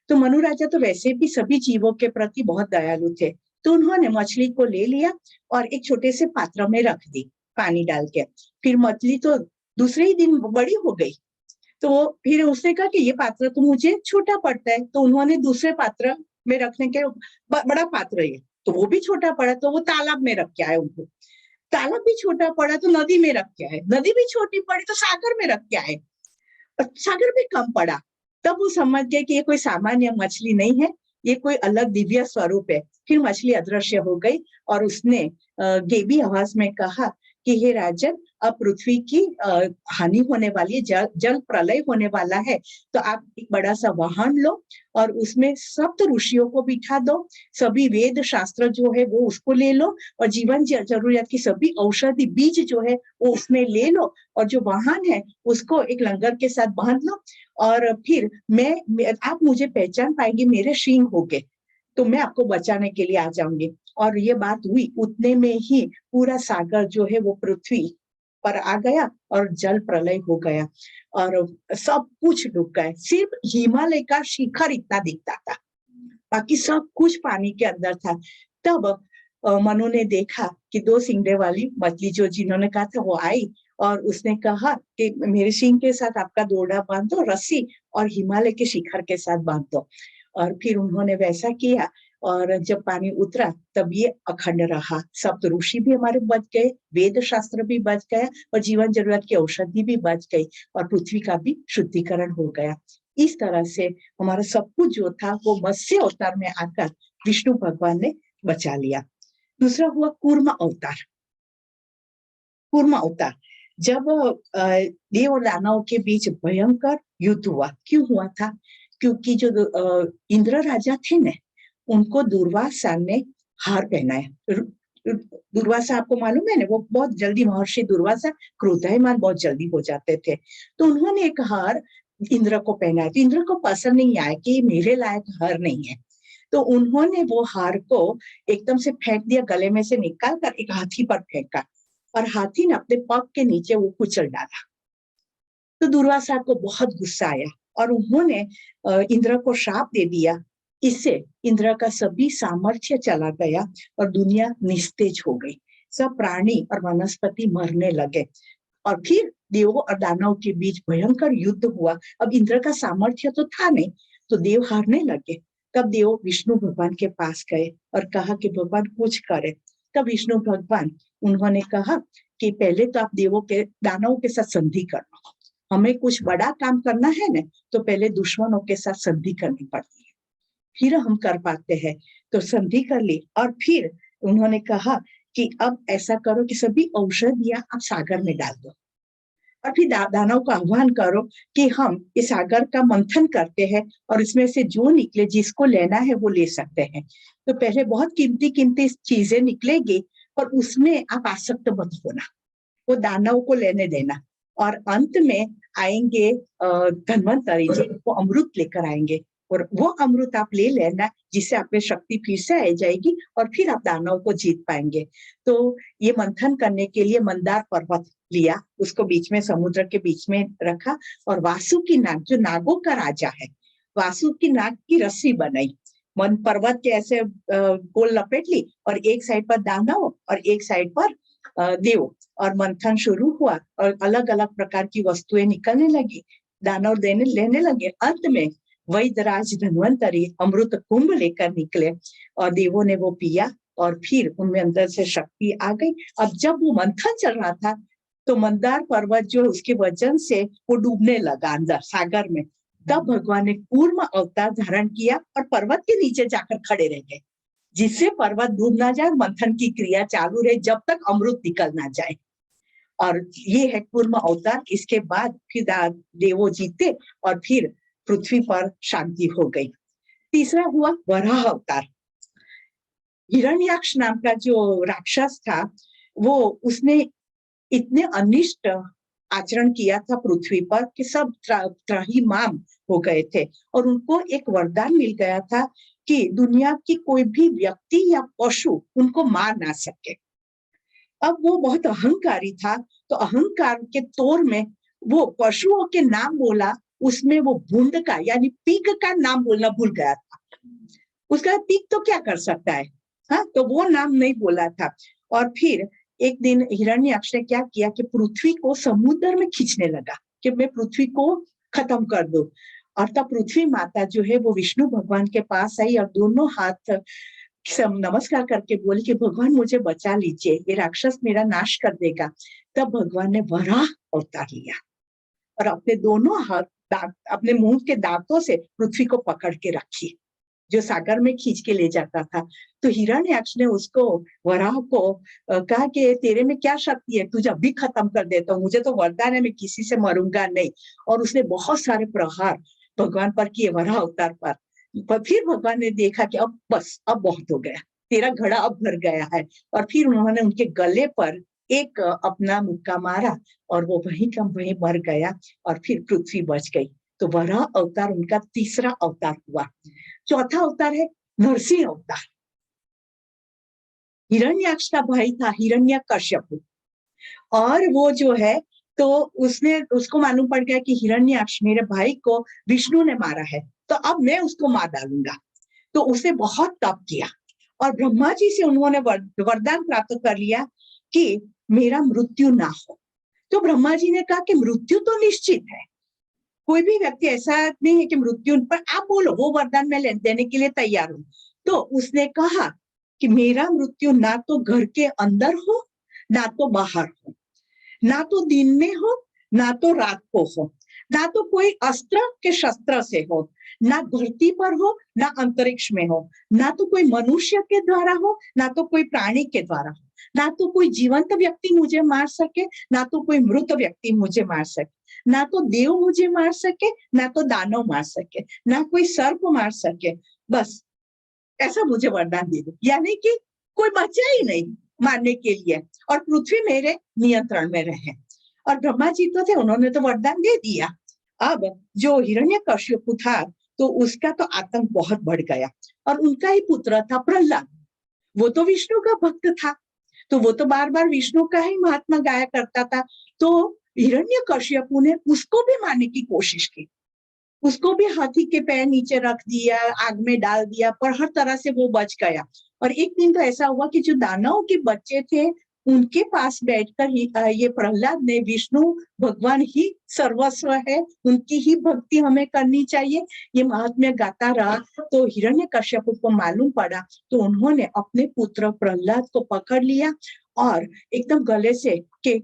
A: तो मनु राजा तो वैसे भी सभी जीवों के प्रति बहुत दयालु थे, तो उन्होंने मछली को ले लिया और एक छोटे से पात्र में रख दी पानी डाल के। फिर मछली तो दूसरे ही दिन बड़ी हो गई। तो फिर उसने कहा कि ये पात्र तो मुझे छोटा पड़ता है, तो उन्होंने दूसरे पात्र में रखने के, बड़ा पात्र है तो वो भी छोटा पड़ा, तो वो तालाब में रख के आए उनको। तालाब भी छोटा पड़ा तो नदी में रख के आए, नदी भी छोटी पड़ी तो सागर में रख के आए, और सागर भी कम पड़ा। तब वो समझ गए कि ये कोई सामान्य मछली नहीं है, ये कोई अलग दिव्य स्वरूप है। फिर मछली अदृश्य हो गई और उसने गेबी आवाज में कहा कि हे राजन, अब पृथ्वी की हानि होने वाली है, जल प्रलय होने वाला है, तो आप एक बड़ा सा वाहन लो और उसमें सप्त ऋषियों को बिठा दो, सभी वेद शास्त्र जो है वो उसको ले लो, और जीवन जरूरियात की सभी औषधि बीज जो है वो उसमें ले लो, और जो वाहन है उसको एक लंगर के साथ बांध लो, और फिर आप मुझे पहचान पाएंगे, मेरे सींग होंगे, तो मैं आपको बचाने के लिए आ जाऊंगी। और ये बात हुई, उतने में ही पूरा सागर जो है वो पृथ्वी पर आ गया और जल प्रलय हो गया और सब कुछ डूब गए। सिर्फ हिमालय का शिखर इतना दिखता था, बाकी सब कुछ पानी के अंदर था। तब मनु ने देखा कि 2 सिंगड़े वाली मछली जो जिन्होंने कहा था वो आई, और उसने कहा कि मेरे सींग के साथ आपका दौड़ा बांध दो, रस्सी, और हिमालय के शिखर के साथ बांध दो। और फिर उन्होंने वैसा किया, और जब पानी उतरा तब ये अखंड रहा। सप्त ऋषि भी हमारे बच गए, वेद शास्त्र भी बच गया, और जीवन जरूरत की औषधि भी बच गई, और पृथ्वी का भी शुद्धिकरण हो गया। इस तरह से हमारा सब कुछ जो था वो मत्स्य अवतार में आकर विष्णु भगवान ने बचा लिया। दूसरा हुआ कूर्म अवतार। कूर्म अवतार जब देव और दानव के बीच भयंकर युद्ध हुआ। क्यों हुआ था? क्योंकि जो इंद्र राजा थे ना, उनको दुर्वासा ने हार पहनाया। दुर्वासा आपको मालूम है ना, वो बहुत जल्दी, महर्षि दुर्वासा क्रोधायमान बहुत जल्दी हो जाते थे। तो उन्होंने एक हार इंद्र को पहनाया, तो इंद्र को पसंद नहीं आया कि मेरे लायक हार नहीं है। तो उन्होंने वो हार को एकदम से फेंक दिया, गले में से निकाल कर एक हाथी पर फेंका और हाथी ने अपने पग के नीचे वो कुचल डाला। तो दुर्वासा को बहुत गुस्सा आया और उन्होंने इंद्र को श्राप दे दिया। इससे इंद्र का सभी सामर्थ्य चला गया और दुनिया निस्तेज हो गई। सब प्राणी और वनस्पति मरने लगे और फिर देवों और दानवों के बीच भयंकर युद्ध हुआ। अब इंद्र का सामर्थ्य तो था नहीं, तो देव हारने लगे। तब देव विष्णु भगवान के पास गए और कहा कि भगवान कुछ करे। तब विष्णु भगवान उन्होंने कहा कि पहले तो आप दानवों के साथ संधि कर लो। हमें कुछ बड़ा काम करना है ना, तो पहले दुश्मनों के साथ संधि करनी पड़ती है, फिर हम कर पाते हैं। तो संधि कर ली और फिर उन्होंने कहा कि अब ऐसा करो कि सभी औषधियां आप सागर में डाल दो और फिर दानव को आह्वान करो कि हम इस सागर का मंथन करते हैं और इसमें से जो निकले, जिसको लेना है वो ले सकते हैं। तो पहले बहुत कीमती कीमती चीजें निकलेगी और उसमें आप आसक्त मत होना, वो दानव को लेने देना। और अंत में आएंगे धन्वंतरी जी, वो अमृत लेकर आएंगे और वो अमृत आप ले लेना, जिससे आप में शक्ति फिर से आ जाएगी और फिर आप दानव को जीत पाएंगे। तो ये मंथन करने के लिए मंदार पर्वत लिया, उसको बीच में समुद्र के बीच में रखा और वासुकी नाग, जो नागों का राजा है, वासुकी नाग की रस्सी बनाई, मन पर्वत के ऐसे गोल लपेट ली और एक साइड पर दानव और एक साइड पर देव, और मंथन शुरू हुआ और अलग अलग प्रकार की वस्तुएं निकलने लगी, दानव लेने लगे। अंत में वैदराज धन्वंतरी अमृत कुंभ लेकर निकले और देवों ने वो पिया और फिर उनमें अंदर से शक्ति आ गई। अब जब वो मंथन चल रहा था तो मंदार पर्वत जो उसके वजन से वो डूबने लगा अंदर सागर में। तब भगवान ने कूर्म अवतार धारण किया और पर्वत के नीचे जाकर खड़े रह गए, जिससे पर्वत डूब ना जाए, मंथन की क्रिया चालू रहे जब तक अमृत निकल ना जाए। और ये है कूर्म अवतार। इसके बाद फिर देवो जीते और फिर पृथ्वी पर शांति हो गई। तीसरा हुआ वराह अवतार। हिरण्याक्ष नाम का जो राक्षस था, वो उसने इतने अनिष्ट आचरण किया था पृथ्वी पर कि सब त्राहिमाम हो गए थे और उनको एक वरदान मिल गया था कि दुनिया की कोई भी व्यक्ति या पशु उनको मार ना सके। अब वो बहुत अहंकारी था, तो अहंकार के तौर में वो पशुओं के नाम बोला, उसमें वो भूंड का यानी पीक का नाम बोलना भूल गया था। उसका पीक तो क्या कर सकता है, हाँ, तो वो नाम नहीं बोला था। और फिर एक दिन हिरण्याक्ष ने क्या किया कि पृथ्वी को समुद्र में खींचने लगा कि मैं पृथ्वी को खत्म कर दूं। और तब पृथ्वी माता जो है वो विष्णु भगवान के पास आई और दोनों हाथ नमस्कार करके बोली कि भगवान मुझे बचा लीजिए, ये राक्षस मेरा नाश कर देगा। तब भगवान ने वराह अवतार लिया और अपने दोनों हाथ अपने मुंह के दांतों से पृथ्वी को पकड़ के रखी, जो सागर में खींच के ले जाता था। तो हिरण्याक्ष ने उसको, वराह को कहा कि तेरे में क्या शक्ति है, तुझे अभी खत्म कर देता हूँ, मुझे तो वरदान है, मैं किसी से मरूंगा नहीं। और उसने बहुत सारे प्रहार भगवान पर किए, वराह अवतार पर। फिर भगवान ने देखा कि अब बस, अब बहुत हो गया, तेरा घड़ा अब भर गया है। और फिर उन्होंने उनके गले पर एक अपना मुक्का मारा और वो वहीं का वहीं मर गया और फिर पृथ्वी बच गई। तो वराह अवतार उनका तीसरा अवतार हुआ। चौथा अवतार है नरसिंह अवतार। हिरण्याक्ष का भाई था हिरण्यकश्यप, और वो जो है तो उसको मालूम पड़ गया कि हिरण्याक्ष मेरे भाई को विष्णु ने मारा है, तो अब मैं उसको मार डालूंगा। तो उसने बहुत तप किया और ब्रह्मा जी से उन्होंने वरदान प्राप्त कर लिया कि मेरा मृत्यु ना हो। तो ब्रह्मा जी ने कहा कि मृत्यु तो निश्चित है, कोई भी व्यक्ति ऐसा नहीं है कि मृत्यु पर, आप बोलो वो वरदान मैं देने के लिए तैयार हूं। तो उसने कहा कि मेरा मृत्यु ना तो घर के अंदर हो, ना तो बाहर हो, ना तो दिन में हो, ना तो रात को हो, ना तो कोई अस्त्र के शस्त्र से हो, ना धरती पर हो, ना अंतरिक्ष में हो, ना तो कोई मनुष्य के द्वारा हो, ना तो कोई प्राणी के द्वारा हो, ना तो कोई जीवंत व्यक्ति मुझे मार सके, ना तो कोई मृत व्यक्ति मुझे मार सके, ना तो देव मुझे मार सके, ना तो दानव मार सके, ना कोई सर्प मार सके। बस ऐसा मुझे वरदान दे दो, यानी कि कोई बचा ही नहीं मारने के लिए और पृथ्वी मेरे नियंत्रण में रहे। और ब्रह्मा जी तो थे, उन्होंने तो वरदान दे दिया। अब जो हिरण्यकश्यप था तो उसका तो आतंक बहुत बढ़ गया। और उनका ही पुत्र था प्रहलाद, वो तो विष्णु का भक्त था, तो वो तो बार बार विष्णु का ही महात्मा गाया करता था। तो हिरण्यकश्यपु ने उसको भी मारने की कोशिश की, उसको भी हाथी के पैर नीचे रख दिया, आग में डाल दिया, पर हर तरह से वो बच गया। और एक दिन तो ऐसा हुआ कि जो दानवों के बच्चे थे उनके पास बैठकर ही ये प्रहलाद ने विष्णु भगवान ही सर्वस्व है, उनकी ही भक्ति हमें करनी चाहिए, ये महात्म्य गाता रहा। तो हिरण्यकश्यप को मालूम पड़ा, तो उन्होंने अपने पुत्र प्रहलाद को पकड़ लिया और एकदम गले से कि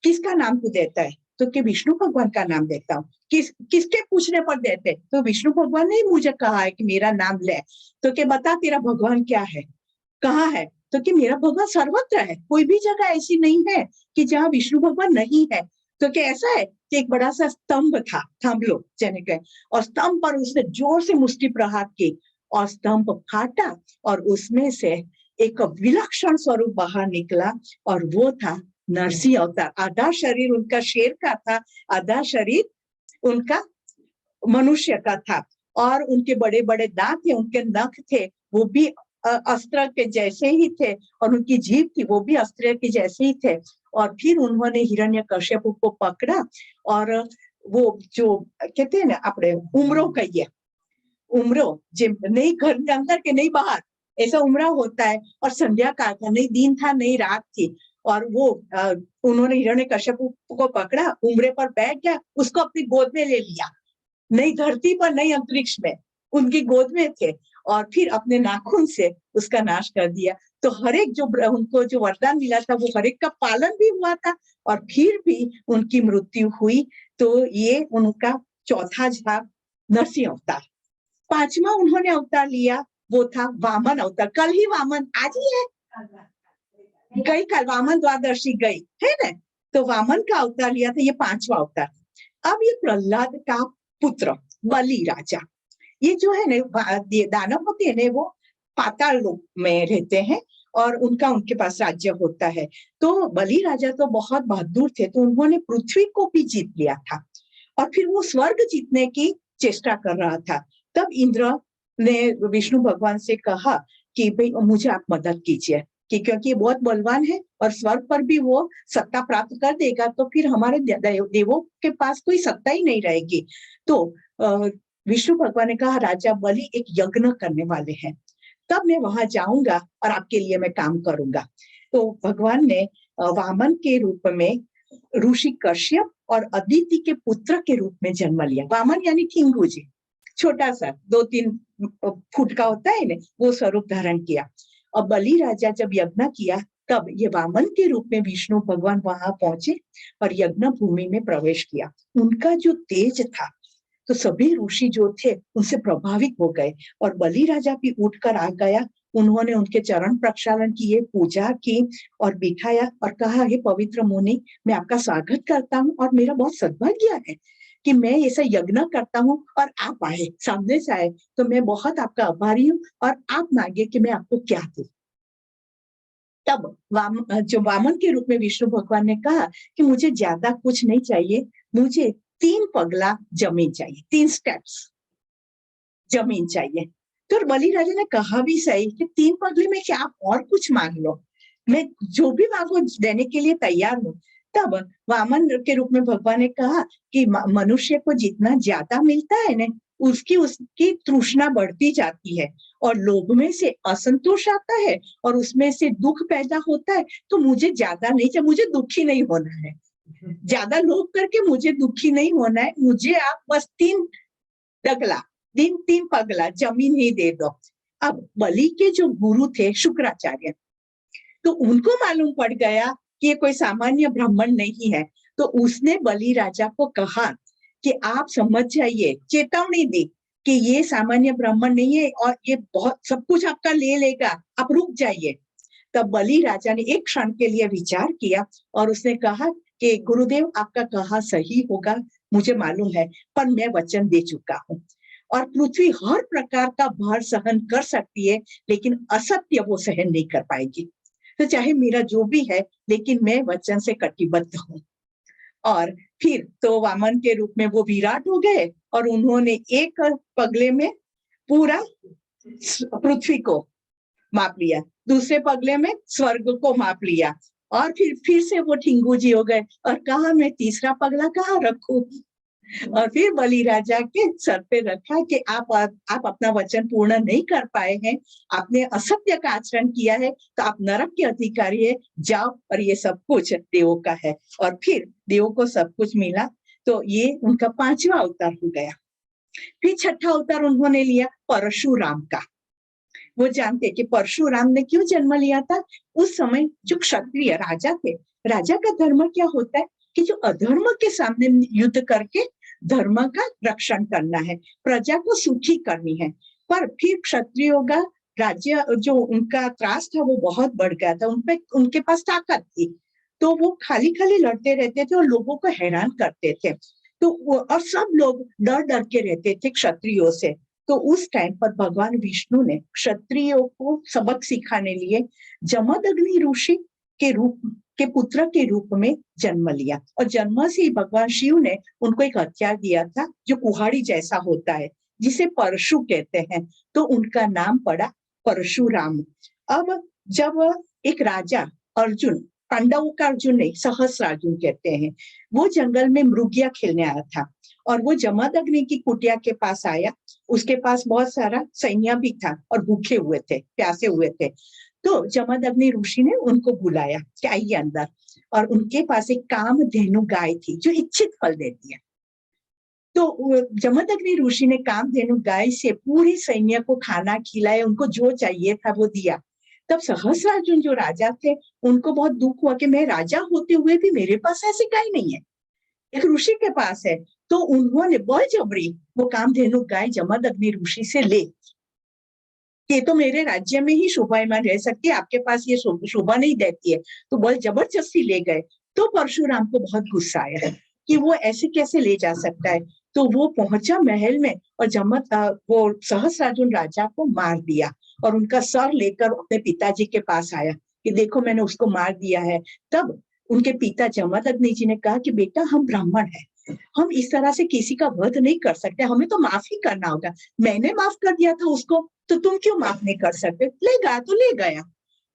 A: किसका नाम तू देता है, तो कि विष्णु भगवान का नाम देता हूँ। किसके पूछने पर देते, तो विष्णु भगवान ने मुझे कहा है कि मेरा नाम ले। तो कि बता तेरा भगवान क्या है, कहाँ है, तो कि मेरा भगवान सर्वत्र है, कोई भी जगह ऐसी नहीं है कि जहाँ विष्णु भगवान नहीं है। तो कि ऐसा है कि एक बड़ा सा स्तंभ था, थांबलो जने के, और स्तंभ पर उसने जोर से मुष्टि प्रहार की और स्तंभ फाटा और उसमें से एक विलक्षण स्वरूप बाहर निकला, और वो था नरसिंह अवतार। आधा शरीर उनका शेर का था, आधा शरीर उनका मनुष्य का था, और उनके बड़े बड़े दांत थे, उनके नख थे वो भी अस्त्र के जैसे ही थे, और उनकी जीभ थी वो भी अस्त्र के जैसे ही थे। और फिर उन्होंने हिरण्यकश्यप को पकड़ा, और वो जो कहते हैं ना अपने उम्रो कहिए, उम्रो जो नहीं घर के अंदर के नहीं बाहर, ऐसा उम्रा होता है। और संध्या काल था, नहीं दिन था नहीं रात थी, और वो उन्होंने हिरण्यकश्यप को पकड़ा, उम्रे पर बैठ गया, उसको अपनी गोद में ले लिया, नहीं धरती पर नहीं अंतरिक्ष में, उनकी गोद में थे, और फिर अपने नाखून से उसका नाश कर दिया। तो हर एक जो उनको जो वरदान मिला था वो हर एक का पालन भी हुआ था, और फिर भी उनकी मृत्यु हुई। तो ये उनका चौथा था नरसिंह अवतार। पांचवा उन्होंने अवतार लिया वो था वामन अवतार। कल ही वामन, आज ही है, गई कल वामन द्वादशी गई है ना, तो वामन का अवतार लिया था, ये पांचवा अवतार। अब ये प्रहलाद का पुत्र बलि राजा, ये जो है ना दानव होते हैं ना, वो पाताल लोक में रहते हैं और उनके पास राज्य होता है। तो बलि राजा तो बहुत बहादुर थे, तो उन्होंने पृथ्वी को भी जीत लिया था, और फिर वो स्वर्ग जीतने की चेष्टा कर रहा था। तब इंद्र ने विष्णु भगवान से कहा कि भाई मुझे आप मदद कीजिए, कि क्योंकि बहुत बलवान है और स्वर्ग पर भी वो सत्ता प्राप्त कर देगा, तो फिर हमारे देवों के पास कोई सत्ता ही नहीं रहेगी। तो विष्णु भगवान ने कहा राजा बलि एक यज्ञ करने वाले हैं, तब मैं वहां जाऊंगा और आपके लिए मैं काम करूंगा। तो भगवान ने वामन के रूप में ऋषि कश्यप और अदिति के पुत्र के रूप में जन्म लिया। वामन यानी ठिंगू जी, छोटा सा 2-3 फुट का होता है ना, वो स्वरूप धारण किया। और बलि राजा जब यज्ञ किया, तब ये वामन के रूप में विष्णु भगवान वहां पहुंचे और यज्ञ भूमि में प्रवेश किया। उनका जो तेज था, तो सभी ऋषि जो थे उनसे प्रभावित हो गए, और बलि राजा भी उठकर आ गया। उन्होंने उनके चरण प्रक्षालन किए, पूजा की और बिठाया और कहा, हे पवित्र मुनि, मैं आपका स्वागत करता हूँ, और मेरा बहुत सद्भाग्य है कि मैं ऐसा यज्ञ करता हूँ और आप आए, सामने से आए, तो मैं बहुत आपका आभारी हूँ, और आप मांगे कि मैं आपको क्या दूं। तब जो वामन के रूप में विष्णु भगवान ने कहा कि मुझे ज्यादा कुछ नहीं चाहिए, मुझे 3 पगला जमीन चाहिए, 3 स्टेप्स जमीन चाहिए। तो बलि राजा ने कहा भी सही कि 3 पगले में क्या आप और कुछ मांग लो, मैं जो भी मांगो देने के लिए तैयार हूँ। तब वामन के रूप में भगवान ने कहा कि मनुष्य को जितना ज्यादा मिलता है ना, उसकी तृष्णा बढ़ती जाती है, और लोभ में से असंतोष आता है, और उसमें से दुख पैदा होता है। तो मुझे ज्यादा नहीं चाहिए, मुझे दुखी नहीं होना है, ज्यादा लोभ करके मुझे दुखी नहीं होना है, मुझे आप बस 3 डगला 3 पगला जमीन ही दे दो। अब बलि के जो गुरु थे शुक्राचार्य, तो उनको मालूम पड़ गया कि ये कोई सामान्य ब्राह्मण नहीं है, तो उसने बलि राजा को कहा कि आप समझ जाइए, चेतावनी दी कि ये सामान्य ब्राह्मण नहीं है और ये बहुत सब कुछ आपका ले लेगा, आप रुक जाइए। तब बलि राजा ने एक क्षण के लिए विचार किया और उसने कहा कि गुरुदेव आपका कहा सही होगा, मुझे मालूम है, पर मैं वचन दे चुका हूँ, और पृथ्वी हर प्रकार का भार सहन कर सकती है, लेकिन असत्य वो सहन नहीं कर पाएगी। तो चाहे मेरा जो भी है, लेकिन मैं वचन से कटिबद्ध हूँ। और फिर तो वामन के रूप में वो विराट हो गए, और उन्होंने एक पगले में पूरा पृथ्वी को माप लिया, दूसरे पगले में स्वर्ग को माप लिया, और फिर से वो ठिंगू हो गए और कहा मैं तीसरा पगला कहाँ रखूं। और फिर बलि राजा के सर पे रखा कि आप अपना वचन पूर्ण नहीं कर पाए हैं, आपने असत्य का आचरण किया है, तो आप नरक के अधिकारी है, जाओ और ये सब कुछ देवों का है। और फिर देवों को सब कुछ मिला, तो ये उनका 5वां अवतार हो गया। फिर 6ठा अवतार उन्होंने लिया परशुराम का। वो जानते कि परशुराम ने क्यों जन्म लिया था। उस समय जो क्षत्रिय राजा थे, राजा का धर्म क्या होता है कि जो अधर्म के सामने युद्ध करके धर्म का रक्षण करना है, प्रजा को सुखी करनी है। पर फिर क्षत्रियों का राज्य जो उनका त्रास था वो बहुत बढ़ गया था, उनके पास ताकत थी, तो वो खाली खाली लड़ते रहते थे और लोगों को हैरान करते थे। तो और सब लोग डर डर के रहते थे क्षत्रियों से। तो उस टाइम पर भगवान विष्णु ने क्षत्रियों को सबक सिखाने लिए जमदग्नि ऋषि के पुत्र के रूप में जन्म लिया। और जन्म से ही भगवान शिव ने उनको एक हथियार दिया था जो कुहाड़ी जैसा होता है, जिसे परशु कहते हैं, तो उनका नाम पड़ा परशुराम। अब जब एक राजा अर्जुन, पांडवों का अर्जुन नहीं, सहस्रार्जुन कहते हैं, वो जंगल में मृगिया खेलने आया था और वो जमदग्नि की कुटिया के पास आया। उसके पास बहुत सारा सैन्य भी था और भूखे हुए थे, प्यासे हुए थे। तो जमदग्नि ऋषि ने उनको बुलाया कि आइए अंदर, और उनके पास एक कामधेनु गाय थी जो इच्छित फल देती है। तो जमदग्नि ऋषि ने कामधेनु गाय से पूरी सैन्य को खाना खिलाया, उनको जो चाहिए था वो दिया। तब सहस्रार्जुन जो राजा थे, उनको बहुत दुख हुआ कि मैं राजा होते हुए भी मेरे पास ऐसी गाय नहीं है, एक ऋषि के पास है। तो उन्होंने बलजबरी वो कामधेनु गाय जमदग्नि ऋषि से ले, ये तो मेरे राज्य में ही शोभायमान रह सकती है, आपके पास ये शोभा नहीं देती है, तो बल जबरदस्ती ले गए। तो परशुराम को बहुत गुस्सा आया है कि वो ऐसे कैसे ले जा सकता है। तो वो पहुंचा महल में और वो सहस्रार्जुन राजा को मार दिया और उनका सर लेकर अपने पिताजी के पास आया कि देखो मैंने उसको मार दिया है। तब उनके पिता जमदग्नि जी ने कहा कि बेटा हम ब्राह्मण हैं, हम इस तरह से किसी का वध नहीं कर सकते, हमें तो माफ ही करना होगा। मैंने माफ कर दिया था उसको, तो तुम क्यों माफ नहीं कर सकते। ले गया तो ले गया,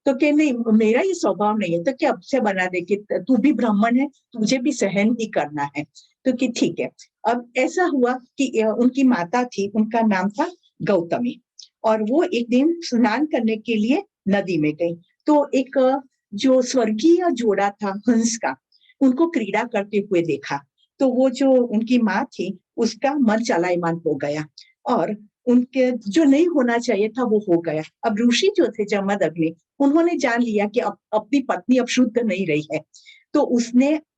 A: तो कि नहीं मेरा ये स्वभाव नहीं है, तो क्या अब से बना दे कि तू भी ब्राह्मण है, तुझे भी सहन ही करना है। तो कि ठीक है। अब ऐसा हुआ कि उनकी माता थी, उनका नाम था गौतमी, और वो एक दिन स्नान करने के लिए नदी में गई। तो एक जो स्वर्गीय जोड़ा था हंस का, उनको क्रीड़ा करते हुए देखा। तो वो जो उनकी माँ थी उसका मन चलायमान हो गया और उनके जो नहीं होना चाहिए था वो हो गया। अब ऋषि जो थे जमदग्नि, उन्होंने जान लिया कि अपनी पत्नी अब शुद्ध नहीं रही है, तो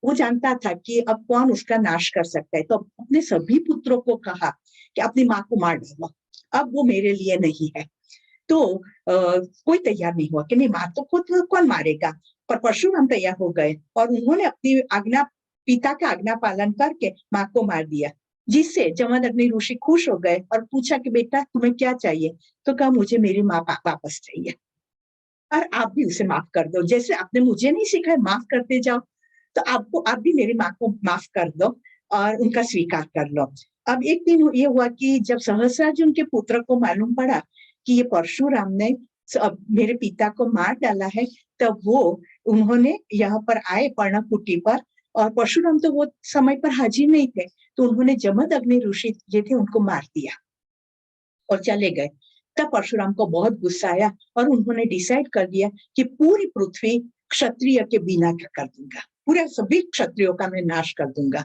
A: वो जानता था कि अब कौन उसका नाश कर सकता है। तो अपने सभी पुत्रों को कहा कि अपनी माँ को मार डालो, अब वो मेरे लिए नहीं है। तो कोई तैयार नहीं हुआ कि नहीं माँ तो खुद कौन मारेगा। पर परशुराम तैयार हो गए और उन्होंने अपनी पिता का आज्ञा पालन करके माँ को मार दिया, जिससे जमदग्नि ऋषि खुश हो गए और पूछा कि बेटा तुम्हें क्या चाहिए। तो कहा मुझे मेरी माँ वापस चाहिए और आप भी उसे माफ कर दो, जैसे आपने मुझे नहीं सिखाया माफ करते जाओ, तो आप भी मेरी माँ को माफ कर दो और उनका स्वीकार कर लो। अब एक दिन ये हुआ कि जब सहस्रार्जुन के पुत्र को मालूम पड़ा कि ये परशुराम ने मेरे पिता को मार डाला है, तब उन्होंने यहाँ पर आए पर्णकुटी पर, और परशुराम तो वो समय पर हाजिर नहीं थे, तो उन्होंने जमदग्नि ऋषि जो थे उनको मार दिया और चले गए। तब परशुराम को बहुत गुस्सा आया और उन्होंने डिसाइड कर दिया कि पूरी पृथ्वी क्षत्रिय के बिना कर दूंगा, पूरे सभी क्षत्रियों का मैं नाश कर दूंगा।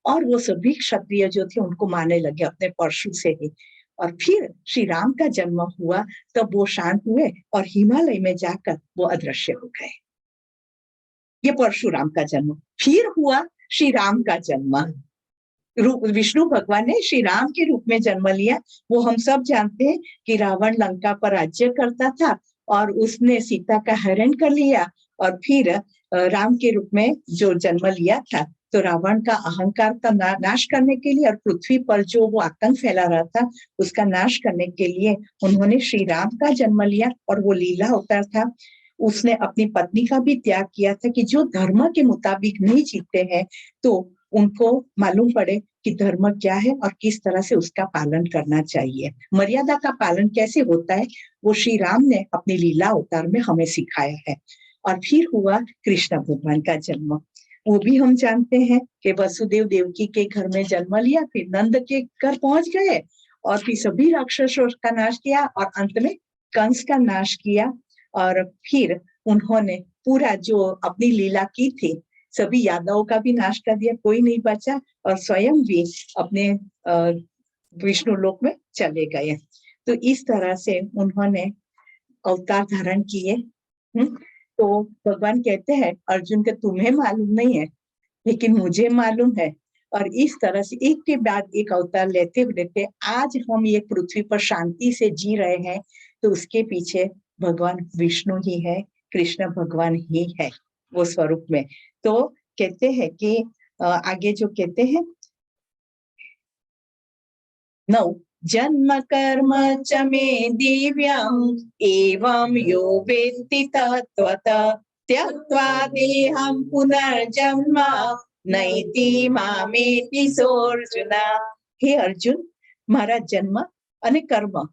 A: और वो सभी क्षत्रिय जो थे उनको मारने लगे अपने परशु से ही। और फिर श्री राम का जन्म हुआ, तब वो शांत हुए और हिमालय में जाकर वो अदृश्य हो गए। ये परशुराम का जन्म। फिर हुआ श्री राम का जन्म, विष्णु भगवान ने श्री राम के रूप में जन्म लिया। वो हम सब जानते हैं कि रावण लंका पर राज्य करता था और उसने सीता का हरण कर लिया, और फिर राम के रूप में जो जन्म लिया था, तो रावण का अहंकार का नाश करने के लिए और पृथ्वी पर जो वो आतंक फैला रहा था उसका नाश करने के लिए उन्होंने श्री राम का जन्म लिया। और वो लीला अवतार था। उसने अपनी पत्नी का भी त्याग किया था कि जो धर्म के मुताबिक नहीं जीते हैं तो उनको मालूम पड़े कि धर्म क्या है और किस तरह से उसका पालन करना चाहिए। मर्यादा का पालन कैसे होता है वो श्री राम ने अपनी लीला अवतार में हमें सिखाया है। और फिर हुआ कृष्ण भगवान का जन्म। वो भी हम जानते हैं कि वसुदेव देवकी के घर में जन्म लिया, फिर नंद के घर पहुंच गए और फिर सभी राक्षसों का नाश किया और अंत में कंस का नाश किया। और फिर उन्होंने पूरा जो अपनी लीला की थी सभी यादवों का भी नाश कर दिया, कोई नहीं बचा और स्वयं भी अपने विष्णु लोक में चले गए। तो इस तरह से उन्होंने अवतार धारण किए। तो भगवान कहते हैं अर्जुन के तुम्हें मालूम नहीं है लेकिन मुझे मालूम है। और इस तरह से एक के बाद एक अवतार लेते लेते आज हम ये पृथ्वी पर शांति से जी रहे हैं, तो उसके पीछे भगवान विष्णु ही है, कृष्ण भगवान ही है वो स्वरूप में। तो कहते हैं कि आगे जो कहते हैं 9 जन्म कर्म च मे दिव्यम् एवं यो वेत्ति तत्त्वतः त्यक्त्वा देहं पुनर्जन्म नैति मामेति सोऽर्जुन। हे अर्जुन, मारा जन्म અને कर्म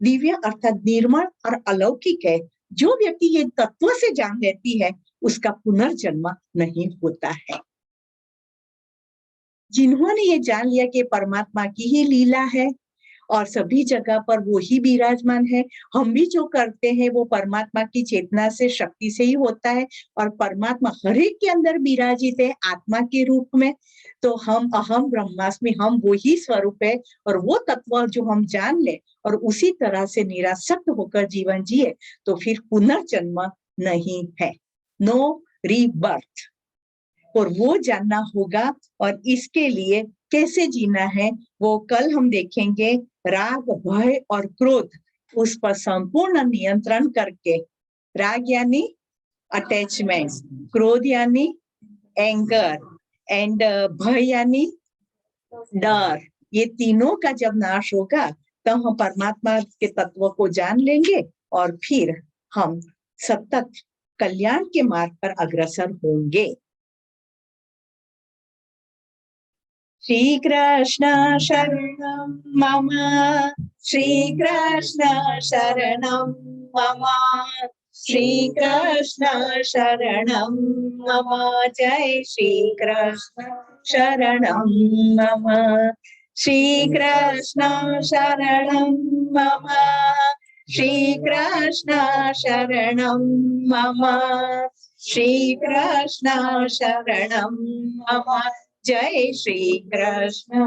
A: दिव्य अर्थात निर्मल और अलौकिक है। जो व्यक्ति ये तत्व से जान लेती है उसका पुनर्जन्म नहीं होता है। जिन्होंने ये जान लिया कि परमात्मा की ही लीला है और सभी जगह पर वो ही विराजमान है, हम भी जो करते हैं वो परमात्मा की चेतना से शक्ति से ही होता है और परमात्मा हर एक के अंदर विराजित है आत्मा के रूप में। तो हम अहम ब्रह्मास्मि, हम वो ही स्वरूप है और वो तत्व जो हम जान ले और उसी तरह से निरासक्त होकर जीवन जिए तो फिर पुनर्जन्म नहीं है, नो रीबर्थ। और वो जानना होगा और इसके लिए कैसे जीना है वो कल हम देखेंगे। राग, भय और क्रोध उस पर संपूर्ण नियंत्रण करके, राग यानी अटैचमेंट, क्रोध यानी एंगर एंड भय यानी डर, ये तीनों का जब नाश होगा तब हम परमात्मा के तत्व को जान लेंगे और फिर हम सतत कल्याण के मार्ग पर अग्रसर होंगे। श्री कृष्ण शरणं मम, श्री कृष्ण शरणं मम, श्री कृष्ण शरणं मम, जय श्री कृष्ण शरणं मम, श्री कृष्ण शरणं मम, श्री कृष्ण शरणं मम, श्री कृष्ण शरणं मम, जय श्री कृष्ण।